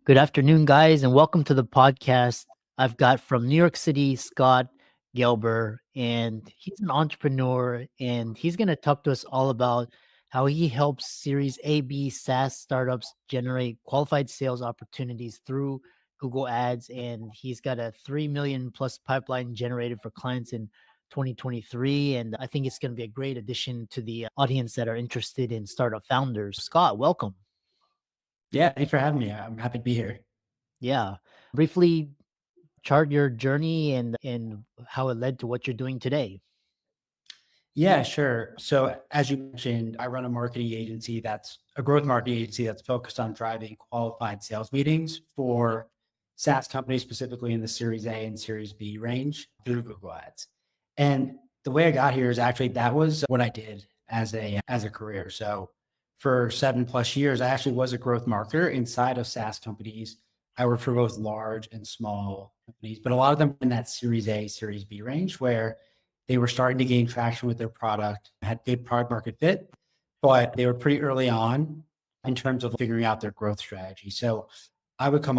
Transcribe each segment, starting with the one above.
Good afternoon, guys, and welcome to the podcast. I've got from New York City, Scott Gelber, and he's an entrepreneur, and he's going to talk to us all about how he helps Series A, B SaaS startups generate qualified sales opportunities through Google Ads. And he's got a 3 million plus pipeline generated for clients in 2023. And I think it's going to be a great addition to the audience that are interested in startup founders. Scott, welcome. Yeah, thanks for having me. I'm happy to be here. Yeah. Briefly chart your journey and how it led to what you're doing today. Yeah, sure. So as you mentioned, I run a marketing agency that's a growth marketing agency that's focused on driving qualified sales meetings for SaaS companies, specifically in the Series A and Series B range through Google Ads. And the way I got here is actually that was what I did as a career. So for 7+ years, I actually was a growth marketer inside of SaaS companies. I worked for both large and small companies, but a lot of them in that Series A, Series B range where they were starting to gain traction with their product, had good product market fit, but they were pretty early on in terms of figuring out their growth strategy. So I would come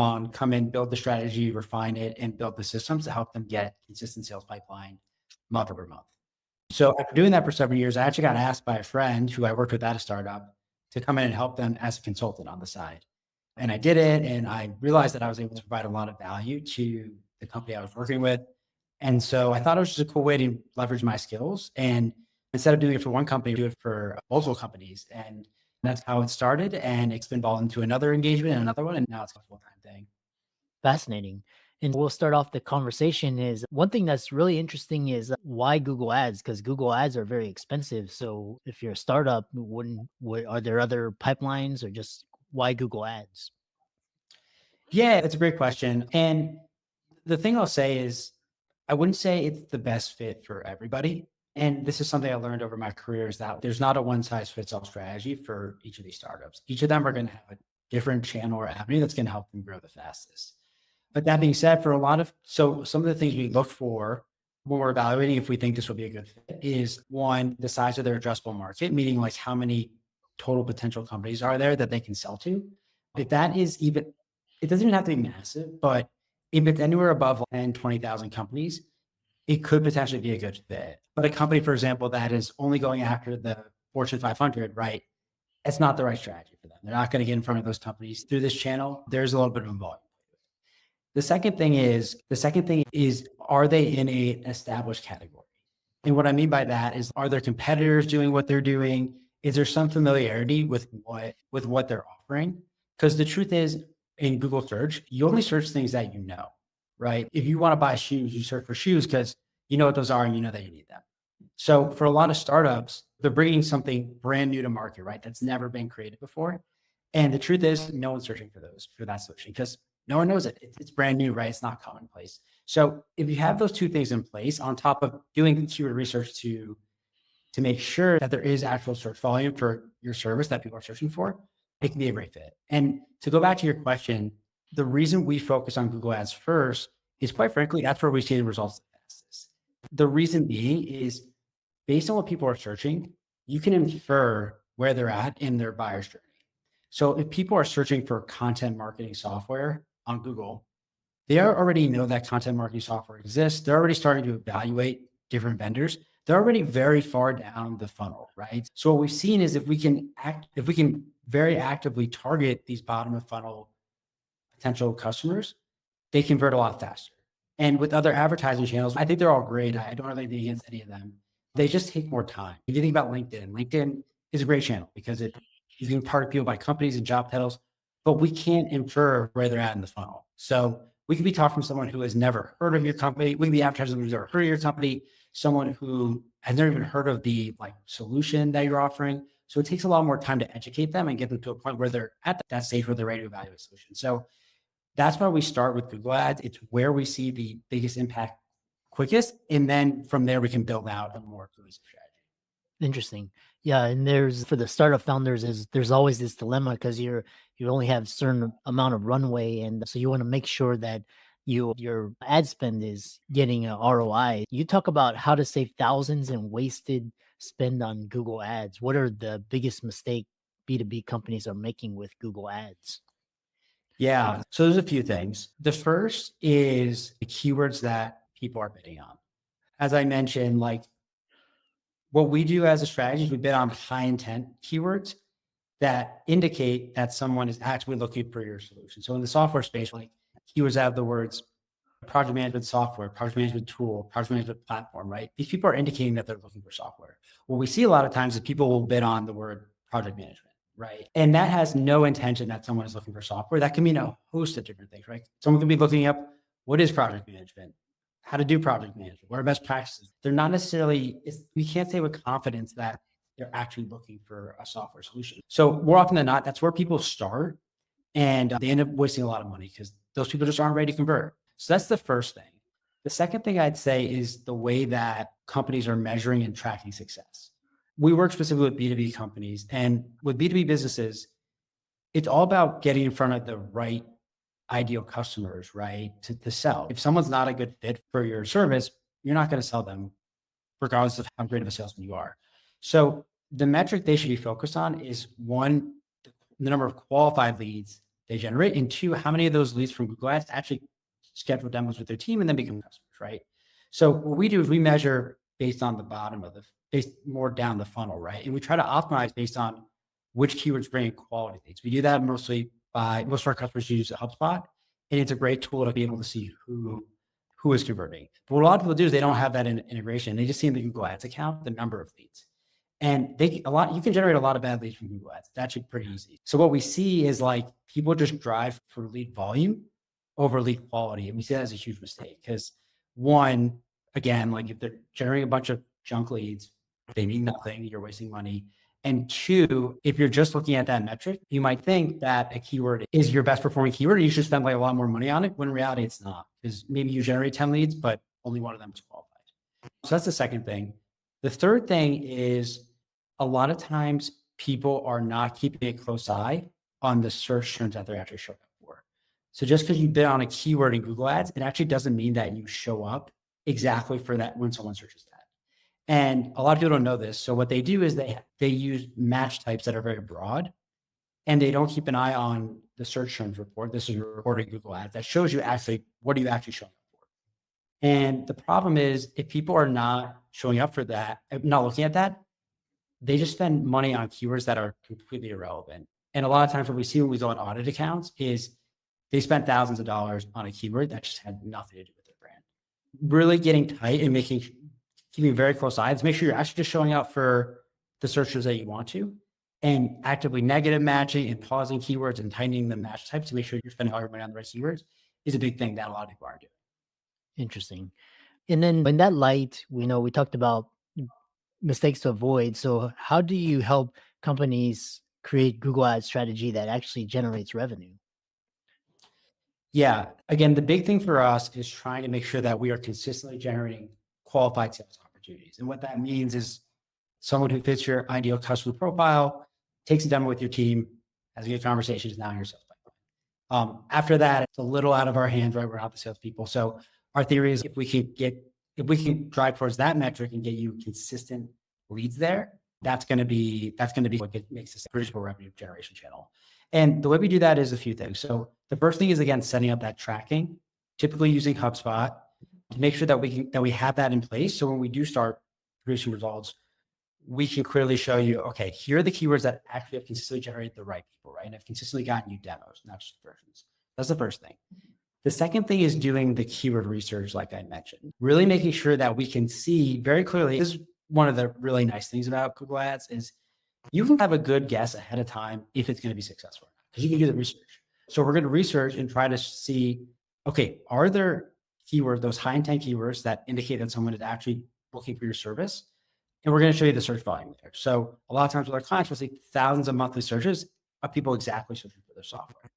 in, build the strategy, refine it, and build the systems to help them get consistent sales pipeline month over month. So after doing that for several years, I actually got asked by a friend who I worked with at a startup to come in and help them as a consultant on the side. And I did it, and I realized that I was able to provide a lot of value to the company I was working with. And so I thought it was just a cool way to leverage my skills. And instead of doing it for one company, do it for multiple companies. And that's how it started. And it's been evolved into another engagement and another one. And now it's a full-time thing. Fascinating. And we'll start off the conversation is one thing that's really interesting is why Google Ads, because Google Ads are very expensive. So if you're a startup, are there other pipelines or just why Google Ads? Yeah, that's a great question. And the thing I'll say is, I wouldn't say it's the best fit for everybody. And this is something I learned over my career is that there's not a one size fits all strategy for each of these startups. Each of them are going to have a different channel or avenue that's going to help them grow the fastest. But that being said, so some of the things we look for when we're evaluating if we think this will be a good fit is one, the size of their addressable market, meaning like how many total potential companies are there that they can sell to. If that is even, it doesn't even have to be massive, but if it's anywhere above 10, 20,000 companies, it could potentially be a good fit. But a company, for example, that is only going after the Fortune 500, right? It's not the right strategy for them. They're not going to get in front of those companies through this channel. There's a little bit of a volume. The second thing is, are they in an established category? And what I mean by that is, are their competitors doing what they're doing? Is there some familiarity with what they're offering? Because the truth is, in Google search, you only search things that you know, right? If you want to buy shoes, you search for shoes because you know what those are and you know that you need them. So for a lot of startups, they're bringing something brand new to market, right? That's never been created before. And the truth is, no one's searching for that solution because no one knows it. It's brand new, right? It's not commonplace. So if you have those two things in place, on top of doing keyword research to make sure that there is actual search volume for your service that people are searching for, it can be a great fit. And to go back to your question, the reason we focus on Google Ads first is, quite frankly, that's where we see the results the fastest. The reason being is, based on what people are searching, you can infer where they're at in their buyer's journey. So if people are searching for content marketing software on Google, they already know that content marketing software exists. They're already starting to evaluate different vendors. They're already very far down the funnel, right? So what we've seen is, if we can very actively target these bottom of funnel potential customers, they convert a lot faster. And with other advertising channels, I think they're all great. I don't have anything against any of them. They just take more time. If you think about LinkedIn is a great channel because you can target people by companies and job titles, but we can't infer where they're at in the funnel. So we could be talking to someone who has never heard of your company. We can be advertising someone who's never heard of your company, someone who has never even heard of the solution that you're offering. So it takes a lot more time to educate them and get them to a point where they're at that stage where they're ready to evaluate a solution. So that's why we start with Google Ads. It's where we see the biggest impact quickest. And then from there, we can build out a more cohesive strategy. Interesting. Yeah, and there's for the startup founders there's always this dilemma because you only have a certain amount of runway, and so you want to make sure that your ad spend is getting a ROI. You talk about how to save thousands in wasted spend on Google Ads. What are the biggest mistake B2B companies are making with Google Ads? Yeah. So there's a few things. The first is the keywords that people are bidding on. As I mentioned, like what we do as a strategy is we bid on high intent keywords that indicate that someone is actually looking for your solution. So in the software space, like keywords have the words project management software, project management tool, project management platform, right? These people are indicating that they're looking for software. What we see a lot of times is people will bid on the word project management, right? And that has no intention that someone is looking for software. That can mean a host of different things, right? Someone can be looking up what is project management, how to do project management, what are best practices. They're not necessarily, we can't say with confidence that they're actually looking for a software solution. So more often than not, that's where people start, and they end up wasting a lot of money because those people just aren't ready to convert. So that's the first thing. The second thing I'd say is the way that companies are measuring and tracking success. We work specifically with B2B companies, and with B2B businesses, it's all about getting in front of the right ideal customers, right? To sell. If someone's not a good fit for your service, you're not going to sell them regardless of how great of a salesman you are. So the metric they should be focused on is one, the number of qualified leads they generate, and two, how many of those leads from Google Ads actually schedule demos with their team and then become customers, right? So what we do is we measure based on the bottom of based more down the funnel, right? And we try to optimize based on which keywords bring in quality leads. We do that mostly by most of our customers use HubSpot, and it's a great tool to be able to see who is converting. But what a lot of people do is they don't have that integration. They just see in the Google Ads account the number of leads. And you can generate a lot of bad leads from Google Ads. It's actually pretty easy. So what we see is like people just drive for lead volume over lead quality. And we see that as a huge mistake because one, again, like if they're generating a bunch of junk leads, they mean nothing, you're wasting money. And two, if you're just looking at that metric, you might think that a keyword is your best performing keyword. And you should spend like a lot more money on it, when in reality it's not, because maybe you generate 10 leads, but only one of them is qualified. So that's the second thing. The third thing is a lot of times people are not keeping a close eye on the search terms that they're actually showing up for. So just because you bid on a keyword in Google Ads, it actually doesn't mean that you show up exactly for that when someone searches that. And a lot of people don't know this. So what they do is they use match types that are very broad, and they don't keep an eye on the search terms report. This is a report in Google Ads that shows you actually what are you actually showing up for. And the problem is if people are not showing up for that, not looking at that, they just spend money on keywords that are completely irrelevant. And a lot of times what we see when we go on audit accounts is they spent thousands of dollars on a keyword that just had nothing to do with their brand. Really getting tight and keeping very close eyes, make sure you're actually just showing up for the searches that you want to, and actively negative matching and pausing keywords and tightening the match types to make sure you're spending all your money on the right keywords is a big thing that a lot of people aren't doing. Interesting. And then in that light, we talked about mistakes to avoid. So how do you help companies create Google Ads strategy that actually generates revenue? Yeah. Again, the big thing for us is trying to make sure that we are consistently generating qualified sales opportunities. And what that means is someone who fits your ideal customer profile, takes a demo with your team, has a good conversation, is now in your sales pipeline. After that, it's a little out of our hands, right? We're not the salespeople. So our theory is if we can drive towards that metric and get you consistent leads there, that's going to be what makes this a predictable revenue generation channel. And the way we do that is a few things. So the first thing is, again, setting up that tracking, typically using HubSpot to make sure that we have that in place. So when we do start producing results, we can clearly show you, okay, here are the keywords that actually have consistently generated the right people, right? And have consistently gotten you demos, not just versions. That's the first thing. The second thing is doing the keyword research, like I mentioned, really making sure that we can see very clearly. This is one of the really nice things about Google Ads is you can have a good guess ahead of time if it's going to be successful because you can do the research. So we're going to research and try to see, okay, are there keywords, those high intent keywords that indicate that someone is actually looking for your service? And we're going to show you the search volume there. So a lot of times with our clients, we'll see thousands of monthly searches of people exactly searching for their software.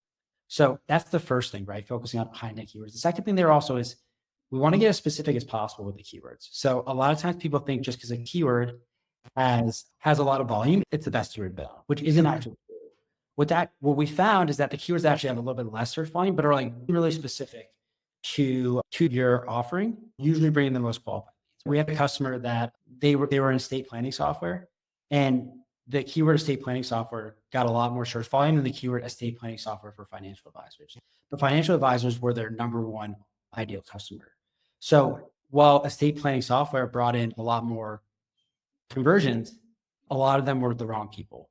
So that's the first thing, right? Focusing on high intent keywords. The second thing there also is we want to get as specific as possible with the keywords. So a lot of times people think just because a keyword has a lot of volume, it's the best keyword to bid on, which isn't actually true. What we found is that the keywords actually have a little bit less search volume, but are like really specific to your offering, usually bringing the most qualified leads. We have a customer that they were in estate planning software, and the keyword estate planning software got a lot more search volume than the keyword estate planning software for financial advisors. The financial advisors were their number one ideal customer. So while estate planning software brought in a lot more conversions, a lot of them were the wrong people.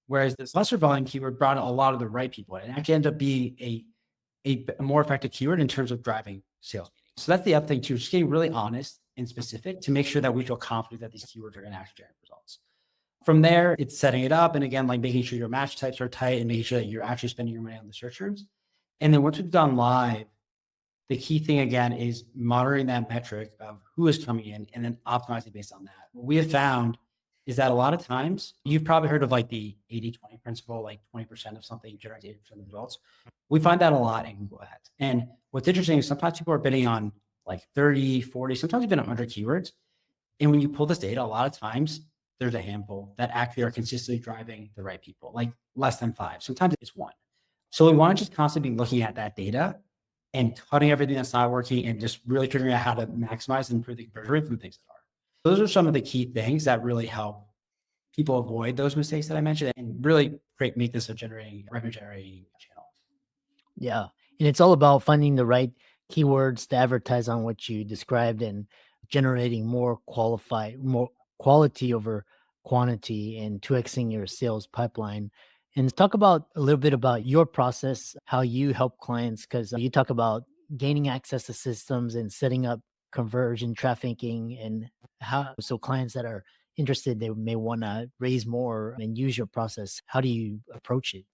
Whereas this lesser volume keyword brought in a lot of the right people. It actually ended up being a more effective keyword in terms of driving sales meetings. So that's the other thing too, just getting really honest and specific to make sure that we feel confident that these keywords are going to actually generate results. From there, it's setting it up. And again, like making sure your match types are tight and making sure that you're actually spending your money on the search terms. And then once we've gone live, the key thing again is monitoring that metric of who is coming in and then optimizing based on that. What we have found is that a lot of times, you've probably heard of like the 80-20 principle, like 20% of something generates 80% of the results. We find that a lot in Google Ads. And what's interesting is sometimes people are bidding on like 30, 40, sometimes even 100 keywords. And when you pull this data, a lot of times there's a handful that actually are consistently driving the right people, like less than 5. Sometimes it's 1. So we want to just constantly be looking at that data and cutting everything that's not working and just really figuring out how to maximize and improve the conversion rate from things that are. Those are some of the key things that really help people avoid those mistakes that I mentioned and really make this a revenue generating channel. Yeah. And it's all about finding the right keywords to advertise on what you described and generating more quality over quantity and 2xing your sales pipeline. And talk about a little bit about your process, how you help clients, because you talk about gaining access to systems and setting up conversion trafficking and how so clients that are interested, they may want to raise more and use your process. How do you approach it?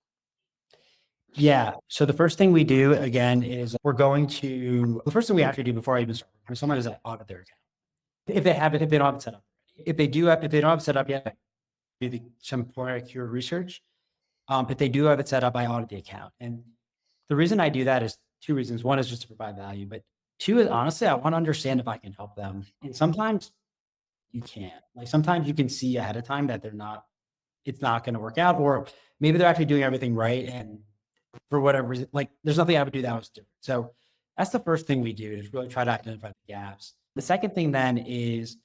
Yeah. So the first thing we do again is the first thing we actually do before I even start with someone is audit their account. If they have it, if they don't have it set up. If they don't have it set up yet, do some prior keyword research. If they do have it set up, I audit the account. And the reason I do that is 2 reasons. One is just to provide value, but 2 is honestly, I want to understand if I can help them. And sometimes you can't. Like sometimes you can see ahead of time that it's not going to work out, or maybe they're actually doing everything right. And for whatever reason, like there's nothing I would do that was different. So that's the first thing we do is really try to identify the gaps. The second thing then is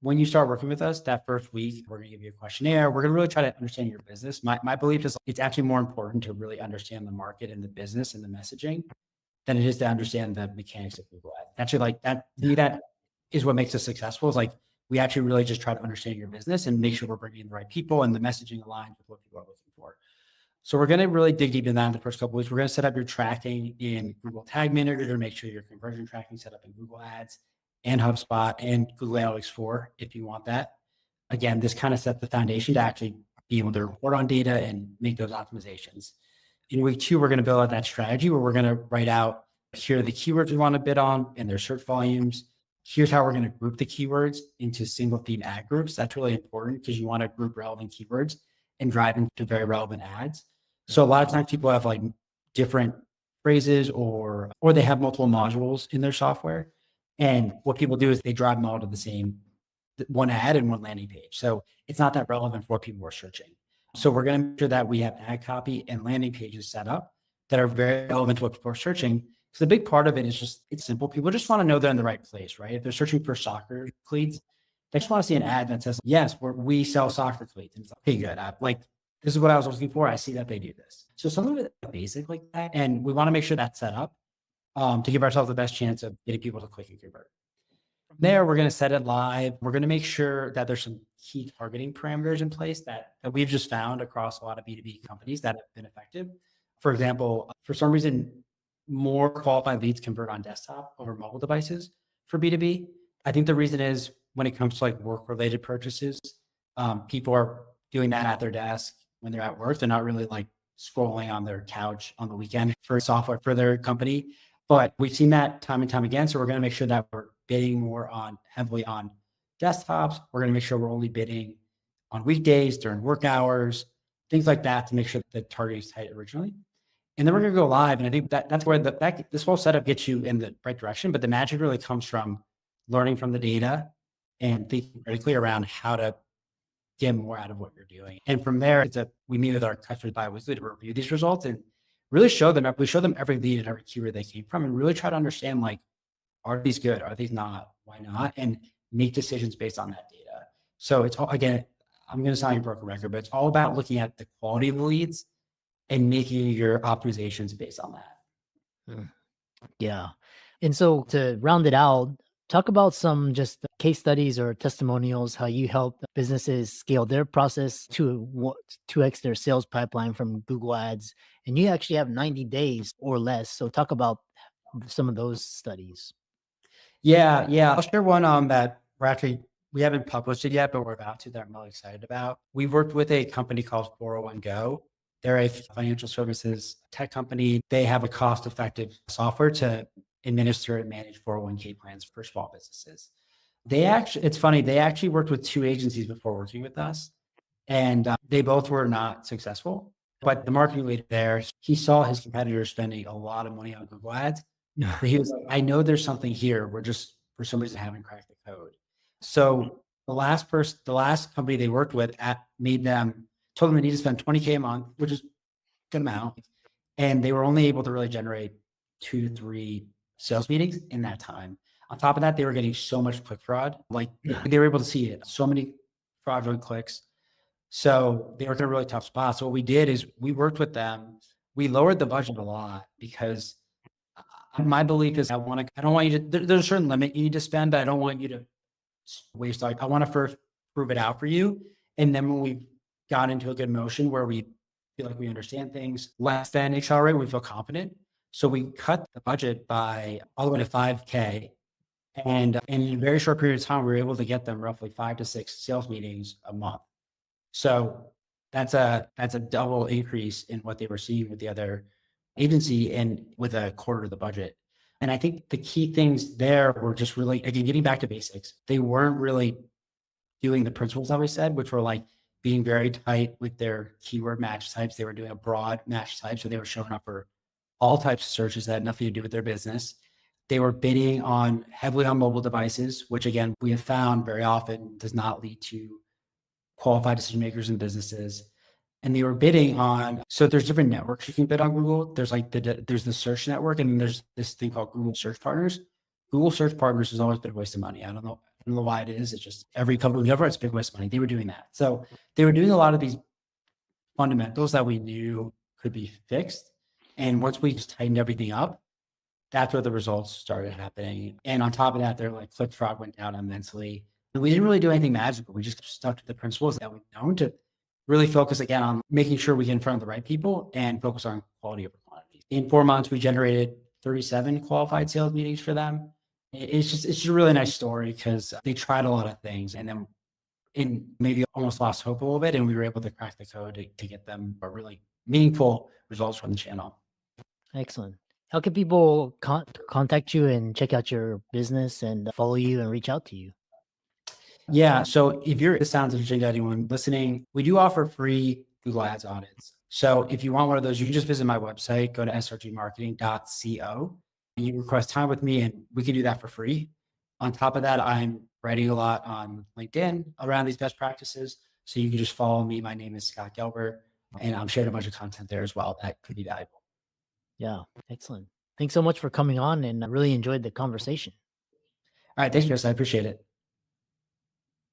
when you start working with us that first week, we're going to give you a questionnaire. We're going to really try to understand your business. My belief is it's actually more important to really understand the market and the business and the messaging than it is to understand the mechanics of Google Ads. Actually, like that, to me, that is what makes us successful is like, we actually really just try to understand your business and make sure we're bringing in the right people and the messaging aligns with what people are looking for. So we're going to really dig deep in that in the first couple of weeks. We're going to set up your tracking in Google Tag Manager to make sure your conversion tracking set up in Google Ads and HubSpot and Google Analytics 4 if you want that. Again, this kind of sets the foundation to actually be able to report on data and make those optimizations. In week 2, we're going to build out that strategy where we're going to write out, here are the keywords we want to bid on and their search volumes. Here's how we're going to group the keywords into single theme ad groups. That's really important because you want to group relevant keywords and drive into very relevant ads. So a lot of times people have like different phrases or they have multiple modules in their software. And what people do is they drive them all to the same one ad and one landing page. So it's not that relevant for what people are searching. So we're going to make sure that we have ad copy and landing pages set up that are very relevant to what people are searching. So the big part of it is just, it's simple. People just want to know they're in the right place, right? If they're searching for soccer cleats, they just want to see an ad that says, yes, we sell soccer cleats. And it's like, okay, good. This is what I was looking for. I see that they do this. So some of it is basic like that. And we want to make sure that's set up to give ourselves the best chance of getting people to click and convert. From there, we're going to set it live. We're going to make sure that there's some key targeting parameters in place that we've just found across a lot of B2B companies that have been effective. For example, for some reason, more qualified leads convert on desktop over mobile devices for B2B. I think the reason is when it comes to like work-related purchases, people are doing that at their desk when they're at work. They're not really like scrolling on their couch on the weekend for software for their company. But we've seen that time and time again. So we're going to make sure that we're bidding heavily on desktops. We're going to make sure we're only bidding on weekdays during work hours, things like that to make sure that the targeting is tight originally. And then we're going to go live. And I think that's where this whole setup gets you in the right direction. But the magic really comes from learning from the data and thinking critically around how to get more out of what you're doing. And from there, we meet with our customers bi-weekly to review these results and really show them every lead and every keyword they came from and really try to understand, like, are these good? Are these not? Why not? And make decisions based on that data. So it's all, again, I'm going to sound like a broken record, but it's all about looking at the quality of the leads and making your optimizations based on that. Mm, yeah. And so to round it out, talk about some just case studies or testimonials, how you help businesses scale their process to 2x their sales pipeline from Google Ads. And you actually have 90 days or less. So talk about some of those studies. Yeah. I'll share one that we haven't published it yet, but we're about to, that I'm really excited about. We worked with a company called 401 Go. They're a financial services tech company. They have a cost-effective software to administer and manage 401k plans for small businesses. It's funny, they actually worked with 2 agencies before working with us, and they both were not successful. But the marketing leader there, he saw his competitors spending a lot of money on Google Ads. So he was like, I know there's something here. We're just, for some reason, haven't cracked the code. So the last company they worked with told them they need to spend 20K a month, which is a good amount. And they were only able to really generate 2 to 3 sales meetings in that time. On top of that, they were getting so much click fraud. Like they were able to see it, so many fraudulent clicks. So they were in a really tough spot. So what we did is we worked with them. We lowered the budget a lot because my belief is I don't want you to, there's a certain limit you need to spend, but I don't want you to waste. Like I want to first prove it out for you. And then when we got into a good motion where we feel like we understand things less than accelerate, we feel confident. So we cut the budget by all the way to 5K. And in a very short period of time, we were able to get them roughly 5 to 6 sales meetings a month. So that's a double increase in what they were seeing with the other agency and with a quarter of the budget. And I think the key things there were just really, again, getting back to basics. They weren't really doing the principles that we said, which were like being very tight with their keyword match types. They were doing a broad match type. So they were showing up for all types of searches that had nothing to do with their business. They were bidding heavily on mobile devices, which again, we have found very often does not lead to qualified decision makers in businesses. And they were bidding so there's different networks you can bid on Google. There's like there's the search network, and then there's this thing called Google Search Partners. Google Search Partners has always been a waste of money. I don't know why it is. It's just every company we ever, it's a big waste of money. They were doing that. So they were doing a lot of these fundamentals that we knew could be fixed. And once we just tightened everything up, that's where the results started happening. And on top of that, their like click fraud went down immensely. And we didn't really do anything magical. We just stuck to the principles that we've known to really focus again on making sure we get in front of the right people and focus on quality over quantity. In 4 months, we generated 37 qualified sales meetings for them. It's just a really nice story because they tried a lot of things and then maybe almost lost hope a little bit. And we were able to crack the code to get them a really meaningful results from the channel. Excellent. How can people contact you and check out your business and follow you and reach out to you? Yeah. So if this sounds interesting to anyone listening, we do offer free Google Ads audits. So if you want one of those, you can just visit my website, go to srgmarketing.co. And you request time with me and we can do that for free. On top of that, I'm writing a lot on LinkedIn around these best practices. So you can just follow me. My name is Scott Gelber, and I'm sharing a bunch of content there as well that could be valuable. Yeah, excellent. Thanks so much for coming on, and I really enjoyed the conversation. All right. Thanks, Chris. I appreciate it.